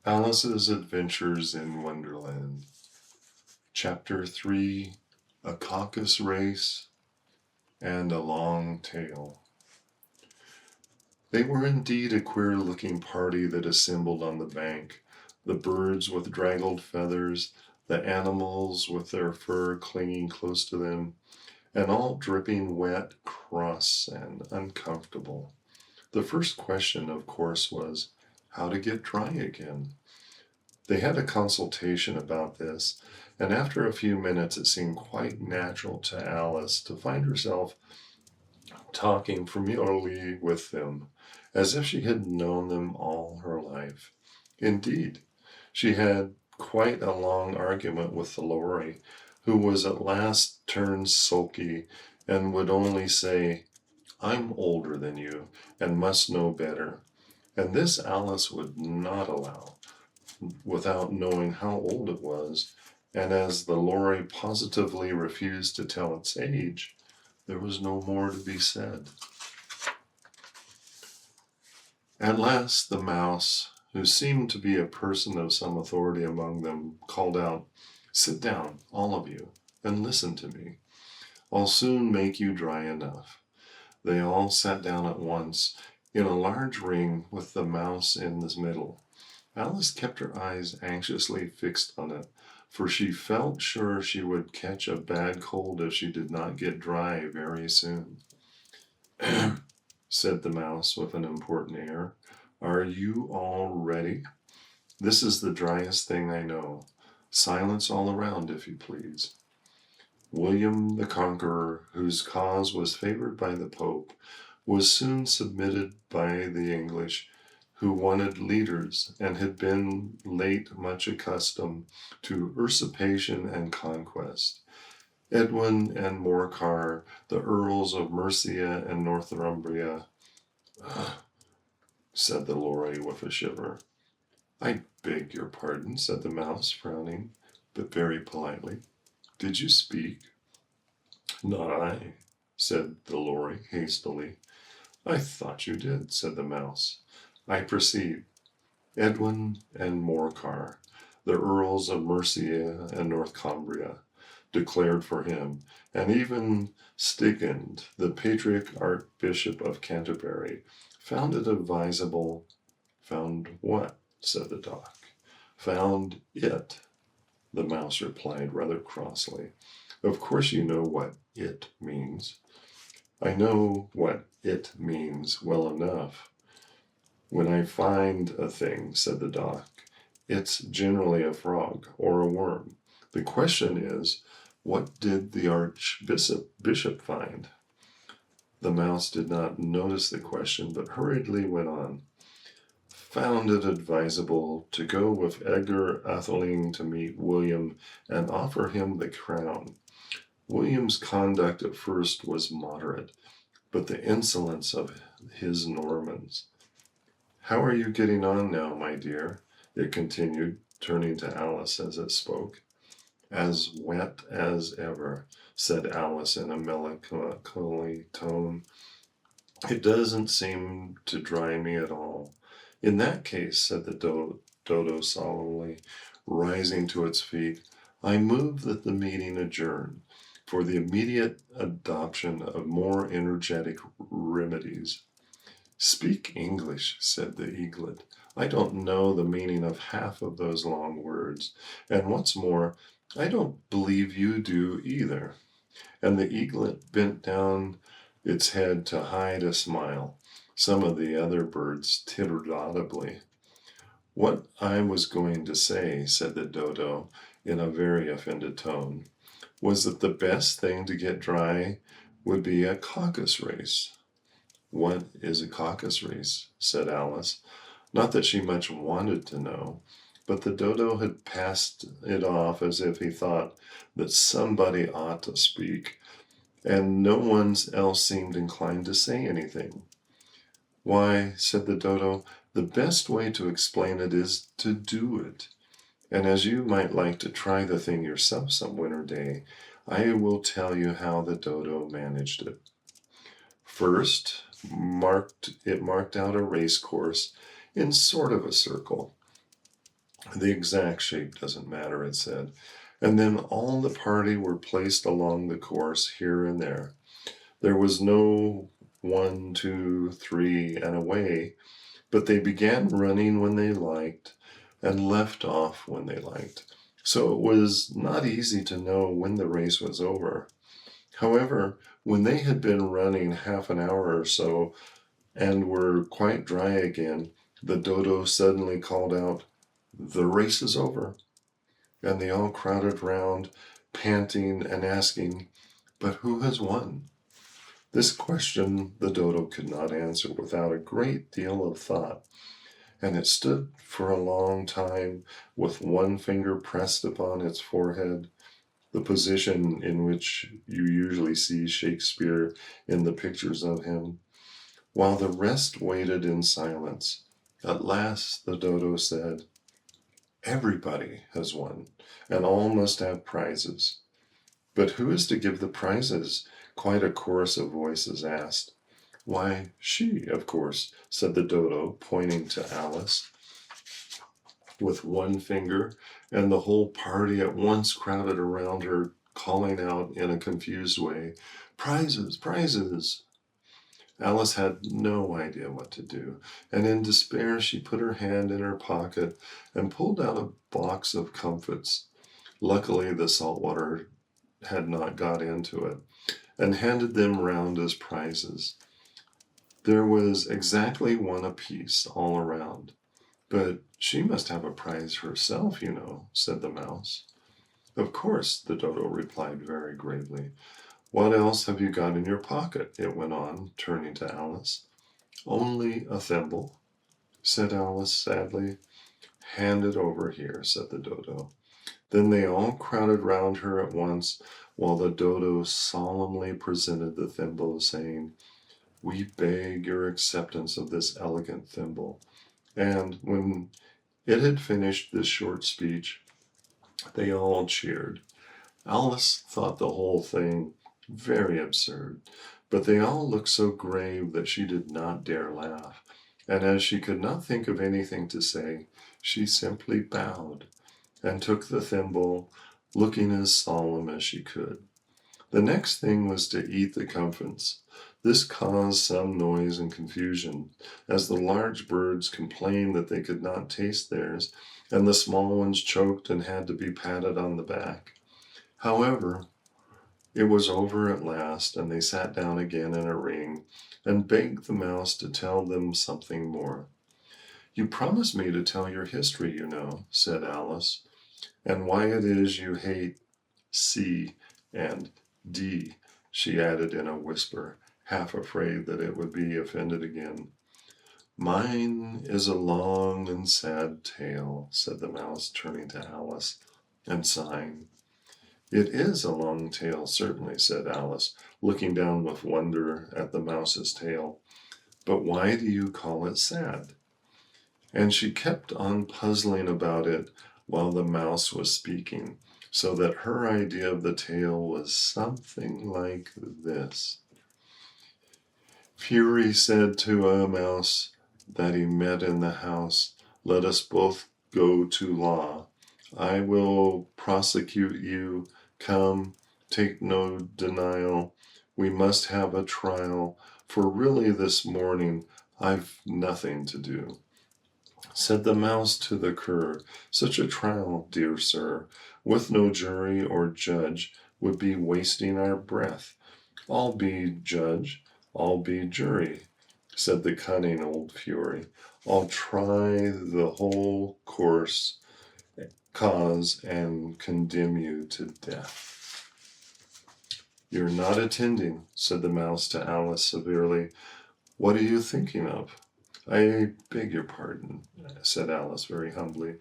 Alice's Adventures in Wonderland. Chapter 3, A Caucus Race and a Long Tale. They were indeed a queer-looking party that assembled on the bank, the birds with draggled feathers, the animals with their fur clinging close to them, and all dripping wet, cross, and uncomfortable. The first question, of course, was how to get dry again. They had a consultation about this, and after a few minutes it seemed quite natural to Alice to find herself talking familiarly with them, as if she had known them all her life. Indeed, she had quite a long argument with the Lorry, who was at last turned sulky and would only say, "I'm older than you and must know better." And this Alice would not allow, without knowing how old it was, and as the lorry positively refused to tell its age, there was no more to be said. At last the mouse, who seemed to be a person of some authority among them, called out, "Sit down, all of you, and listen to me. I'll soon make you dry enough." They all sat down at once, in a large ring with the mouse in the middle. Alice kept her eyes anxiously fixed on it, for she felt sure she would catch a bad cold if she did not get dry very soon. Said the mouse with an important air. "Are you all ready? This is the driest thing I know. Silence all around, if you please." William the Conqueror, whose cause was favored by the Pope, was soon submitted by the English, who wanted leaders and had been late much accustomed to usurpation and conquest. Edwin and Morcar, the Earls of Mercia and Northumbria, said the lorry with a shiver. "I beg your pardon," said the mouse, frowning, but very politely. "Did you speak?" "Not I," said the lorry hastily. "I thought you did," said the mouse. "I perceive. Edwin and Morcar, the Earls of Mercia and Northumbria, declared for him, and even Stigand, the patriarch Archbishop of Canterbury, found it advisable." "Found what?" said the dog. "Found it," the mouse replied rather crossly. "Of course you know what it means." "I know what it means well enough. When I find a thing," said the dog, "it's generally a frog or a worm. The question is, what did the Archbishop find?" The mouse did not notice the question, but hurriedly went on. "Found it advisable to go with Edgar Atheling to meet William and offer him the crown. William's conduct at first was moderate, but the insolence of his Normans. How are you getting on now, my dear?" it continued, turning to Alice as it spoke. "As wet as ever," said Alice in a melancholy tone. "It doesn't seem to dry me at all." "In that case," said the dodo solemnly, rising to its feet, "I move that the meeting adjourn, for the immediate adoption of more energetic remedies." "Speak English," said the eaglet. "I don't know the meaning of half of those long words, and what's more, I don't believe you do either." And the eaglet bent down its head to hide a smile. Some of the other birds tittered audibly. "What I was going to say," said the dodo in a very offended tone, "was that the best thing to get dry would be a caucus race." "What is a caucus race?" said Alice. Not that she much wanted to know, but the dodo had passed it off as if he thought that somebody ought to speak, and no one else seemed inclined to say anything. "Why," said the dodo, "the best way to explain it is to do it. And as you might like to try the thing yourself some winter day, I will tell you how the dodo managed it. First, it marked out a race course in sort of a circle. The exact shape doesn't matter, it said. And then all the party were placed along the course here and there. There was no 1, 2, 3, and away, but they began running when they liked and left off when they liked. So it was not easy to know when the race was over. However, when they had been running half an hour or so and were quite dry again, the dodo suddenly called out, "The race is over." And they all crowded round, panting and asking, "But who has won?" This question the dodo could not answer without a great deal of thought, and it stood for a long time with one finger pressed upon its forehead, the position in which you usually see Shakespeare in the pictures of him, while the rest waited in silence. At last the dodo said, "Everybody has won, and all must have prizes." "But who is to give the prizes?" quite a chorus of voices asked. "Why, she, of course," said the dodo, pointing to Alice with one finger, and the whole party at once crowded around her, calling out in a confused way, "Prizes, prizes!" Alice had no idea what to do, and in despair she put her hand in her pocket and pulled out a box of comfits. Luckily, the salt water had not got into it, and handed them round as prizes. There was exactly one apiece all around. "But she must have a prize herself, you know," said the mouse. "Of course," the dodo replied very gravely. "What else have you got in your pocket?" it went on, turning to Alice. "Only a thimble," said Alice sadly. "Hand it over here," said the dodo. Then they all crowded round her at once, while the dodo solemnly presented the thimble, saying, "We beg your acceptance of this elegant thimble." And when it had finished this short speech, they all cheered. Alice thought the whole thing very absurd, but they all looked so grave that she did not dare laugh, and as she could not think of anything to say, she simply bowed and took the thimble, looking as solemn as she could. The next thing was to eat the comfits. This caused some noise and confusion, as the large birds complained that they could not taste theirs, and the small ones choked and had to be patted on the back. However, it was over at last, and they sat down again in a ring, and begged the mouse to tell them something more. "You promised me to tell your history, you know," said Alice, "and why it is you hate C and D," she added in a whisper, half afraid that it would be offended again. "Mine is a long and sad tale," said the mouse, turning to Alice and sighing. "It is a long tale, certainly," said Alice, looking down with wonder at the mouse's tail. "But why do you call it sad?" And she kept on puzzling about it while the mouse was speaking, so that her idea of the tale was something like this. "Fury said to a mouse that he met in the house, 'Let us both go to law. I will prosecute you. Come, take no denial. We must have a trial, for really this morning I've nothing to do.' Said the mouse to the cur, 'Such a trial, dear sir, with no jury or judge, would be wasting our breath. I'll be judge, I'll be jury,' said the cunning old Fury. 'I'll try the whole cause and condemn you to death.'" "You're not attending," said the mouse to Alice severely. "What are you thinking of?" "I beg your pardon," said Alice very humbly.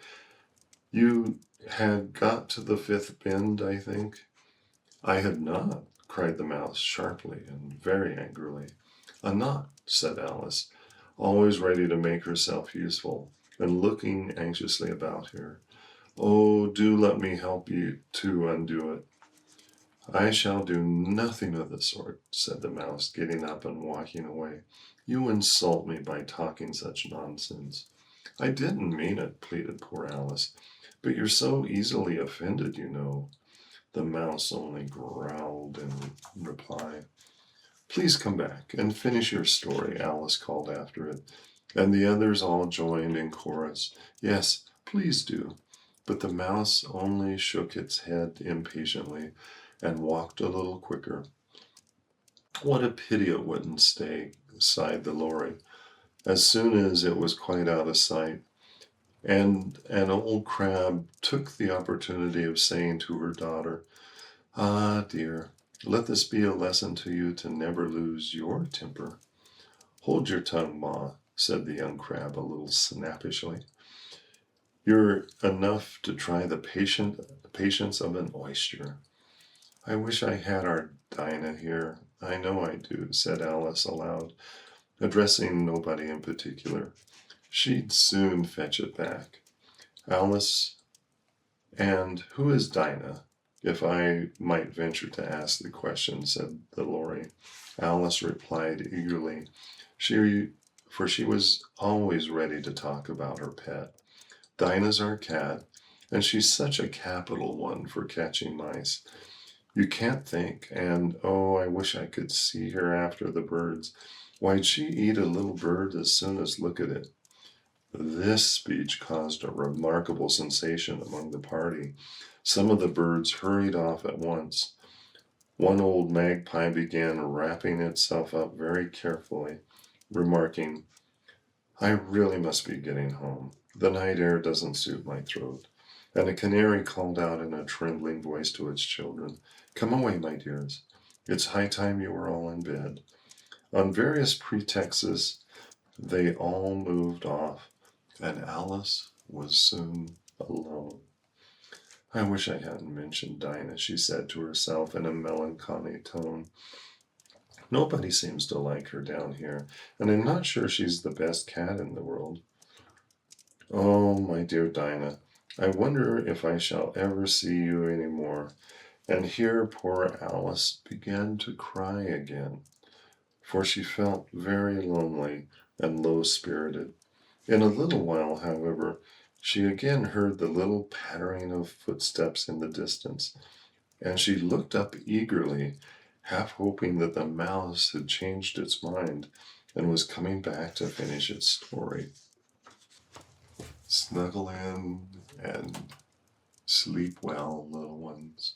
"You had got to the fifth bend, I think." "I had not," cried the mouse sharply and very angrily. "A knot," said Alice, always ready to make herself useful, and looking anxiously about her. "Oh, do let me help you to undo it." "I shall do nothing of the sort," said the mouse, getting up and walking away. "You insult me by talking such nonsense." I didn't mean it, pleaded poor Alice. But you're so easily offended, you know. The mouse only growled in reply. Please come back and finish your story, Alice called after it, and the others all joined in chorus. Yes, please do. But the mouse only shook its head impatiently and walked a little quicker. What a pity it wouldn't stay, sighed the Lory, as soon as it was quite out of sight. And an old crab took the opportunity of saying to her daughter, Ah, dear, let this be a lesson to you to never lose your temper. Hold your tongue, Ma, said the young crab a little snappishly. You're enough to try the patience of an oyster. I wish I had our Dinah here. I know I do, said Alice aloud, addressing nobody in particular. She'd soon fetch it back. Alice, and who is Dinah? If I might venture to ask the question, said the Lory. Alice replied eagerly, for she was always ready to talk about her pet. Dinah's our cat, and she's such a capital one for catching mice. You can't think, and oh, I wish I could see her after the birds. Why'd she eat a little bird as soon as look at it? This speech caused a remarkable sensation among the party. Some of the birds hurried off at once. One old magpie began wrapping itself up very carefully, remarking, I really must be getting home. The night air doesn't suit my throat. And a canary called out in a trembling voice to its children, Come away, my dears. It's high time you were all in bed. On various pretexts, they all moved off, and Alice was soon alone. I wish I hadn't mentioned Dinah, she said to herself in a melancholy tone. Nobody seems to like her down here, and I'm not sure she's the best cat in the world. Oh, my dear Dinah, I wonder if I shall ever see you any more. And here poor Alice began to cry again, for she felt very lonely and low-spirited. In a little while, however, she again heard the little pattering of footsteps in the distance, and she looked up eagerly, half hoping that the mouse had changed its mind and was coming back to finish its story. Snuggle in and sleep well, little ones.